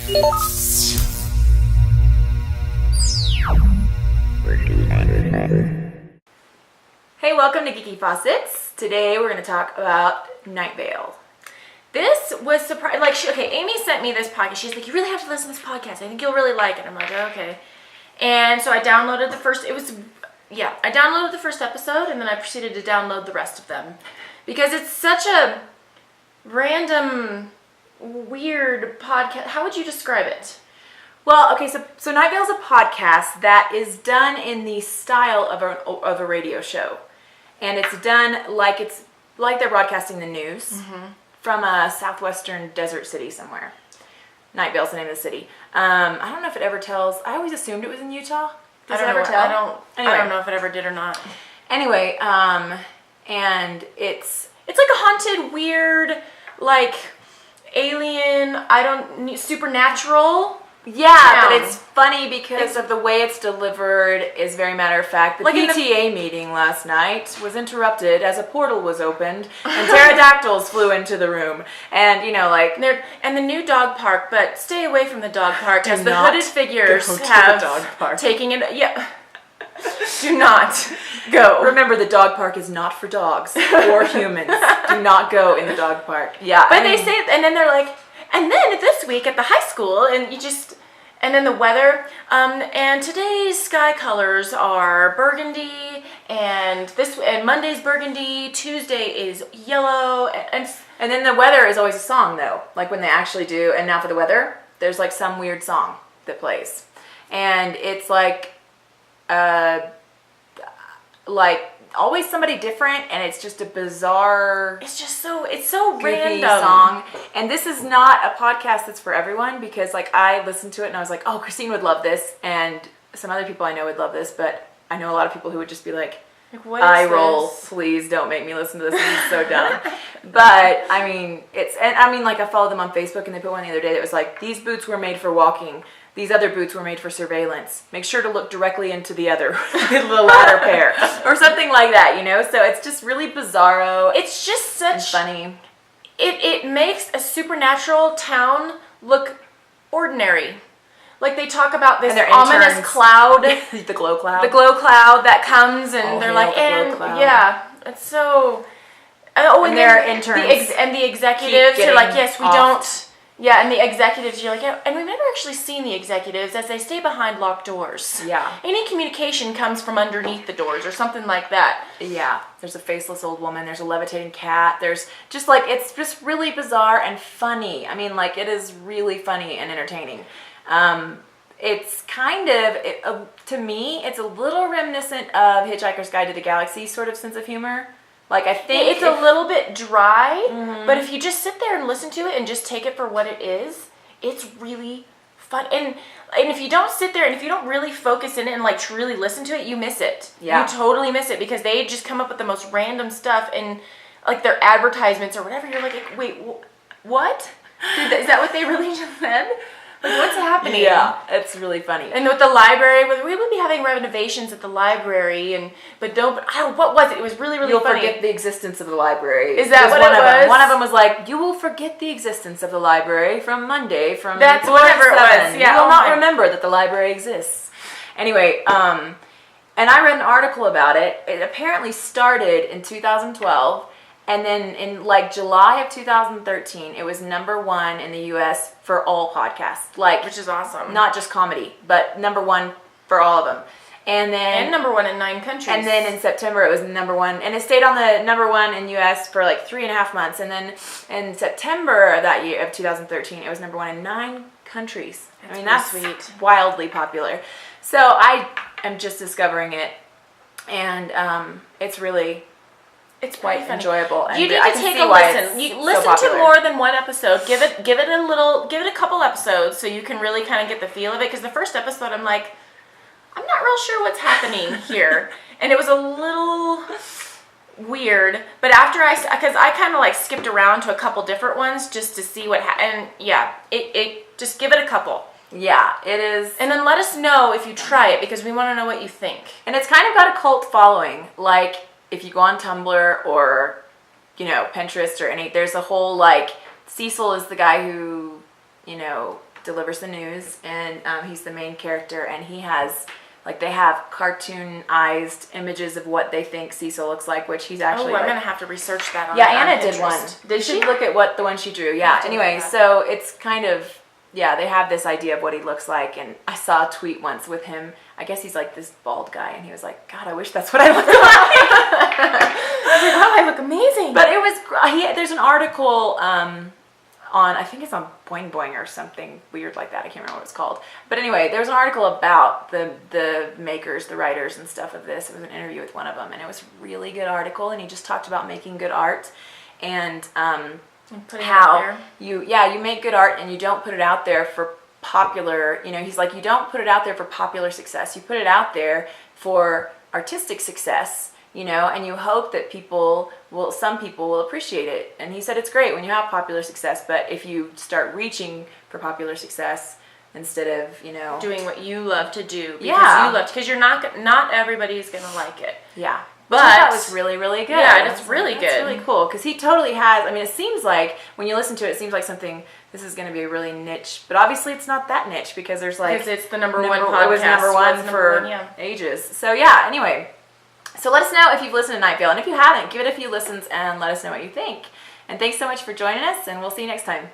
Hey, welcome to Geeky Faucets. Today we're going to talk about Nightvale. This was surprising. Amy sent me this podcast. She's like, you really have to listen to this podcast. I think you'll really like it. I'm like, okay. And so I downloaded the first, I downloaded the first episode and then I proceeded to download the rest of them. Because it's such a random, weird podcast. How would you describe it? Well, okay, so Nightvale's a podcast that is done in the style of a radio show. And it's done like they're broadcasting the news from a southwestern desert city somewhere. Nightvale's the name of the city. I don't know if it ever tells. I always assumed it was in Utah. Does it ever tell? I don't know if it ever did or not. Anyway, and it's like a haunted, weird, like alien, supernatural. Yeah, but it's funny because of the way it's delivered is very matter of fact. The PTA meeting last night was interrupted as a portal was opened and pterodactyls flew into the room. And, and the new dog park, but stay away from the dog park as the hooded figures have taken it. Yeah. Do not go. Remember, the dog park is not for dogs or humans. Do not go in the dog park. Yeah. But they say, and then they're like, and then this week at the high school, and then the weather, and today's sky colors are burgundy, and Monday's burgundy, Tuesday is yellow, and then the weather is always a song though, like when they actually do, and now for the weather, there's like some weird song that plays, and it's like always somebody different, and it's just a bizarre, it's so random song. And this is not a podcast that's for everyone, because I listened to it and I was like, oh, Christine would love this, and some other people I know would love this, but I know a lot of people who would just be like what is eye roll, this? Please don't make me listen to this. This is so dumb. But I followed them on Facebook, and they put one the other day that was like, these boots were made for walking. These other boots were made for surveillance. Make sure to look directly into the latter pair. Or something like that, So it's just really bizarro. It's just and funny. It makes a supernatural town look ordinary. Like they talk about this ominous cloud. The glow cloud. The glow cloud that comes, and they're like, it's so... and their interns. The executives are like, yes, we don't... Yeah, and the executives, you're like, and we've never actually seen the executives as they stay behind locked doors. Yeah. Any communication comes from underneath the doors or something like that. Yeah. There's a faceless old woman. There's a levitating cat. There's just it's just really bizarre and funny. It is really funny and entertaining. It's kind of, to me, it's a little reminiscent of Hitchhiker's Guide to the Galaxy sort of sense of humor. I think it's a little bit dry, but if you just sit there and listen to it and just take it for what it is, it's really fun. And if you don't sit there and if you don't really focus in it and truly listen to it, you miss it. Yeah. You totally miss it because they just come up with the most random stuff and their advertisements or whatever. You're like, wait, what? Is that what they really just said? What's happening? Yeah, it's really funny. And with the library, we would be having renovations at the library, what was it? It was really, really You'll funny. forget the existence of the library. Is that what it was? One of them was like, you will forget the existence of the library from Monday from That's whatever it was. Yeah, you will not remember that the library exists. Anyway, and I read an article about it. It apparently started in 2012. And then in July of 2013, it was #1 in the U.S. for all podcasts. Which is awesome. Not just comedy, but #1 for all of them. And then... And #1 in 9 countries. And then in September, it was #1. And it stayed on the #1 in U.S. for 3.5 months. And then in September of that year, of 2013, it was #1 in 9 countries. That's sweet. Wildly popular. So I am just discovering it. And it's really... It's quite enjoyable. And you need to take a listen. You listen to more than one episode. Give it a couple episodes so you can really kind of get the feel of it. Because the first episode, I'm like, I'm not real sure what's happening here, and it was a little weird. But after because I kind of skipped around to a couple different ones just to see what happened. Yeah, it just give it a couple. Yeah, it is. And then let us know if you try it because we want to know what you think. And it's kind of got a cult following. If you go on Tumblr or, Pinterest or there's a whole Cecil is the guy who, delivers the news, and he's the main character, and he has, like, they have cartoonized images of what they think Cecil looks like, which he's actually. I'm gonna have to research that. On Anna Pinterest. did one. Did you she? should look at the one she drew. Yeah. Anyway, so it's kind of. Yeah, they have this idea of what he looks like, and I saw a tweet once with him. I guess he's like this bald guy, and he was like, "God, I wish that's what I look like." I was like, "Wow, I look amazing." But it was. There's an article on, I think it's on Boing Boing or something weird like that. I can't remember what it's called. But anyway, there was an article about the makers, the writers, and stuff of this. It was an interview with one of them, and it was a really good article. And he just talked about making good art, and how you make good art and you don't put it out there for popular, he's like, you don't put it out there for popular success, you put it out there for artistic success, and you hope that some people will appreciate it. And he said it's great when you have popular success, but if you start reaching for popular success instead of doing what you love to do because you're not everybody's gonna like it. Yeah. But that was really, really good. Yeah, it's really good. It's really cool because he totally has. I mean, it seems like when you listen to it, it seems like something. This is going to be a really niche, but obviously it's not that niche because there's like because it's the number one podcast. It was number one for ages. So yeah. Anyway, so let us know if you've listened to Nightvale, and if you haven't, give it a few listens and let us know what you think. And thanks so much for joining us, and we'll see you next time.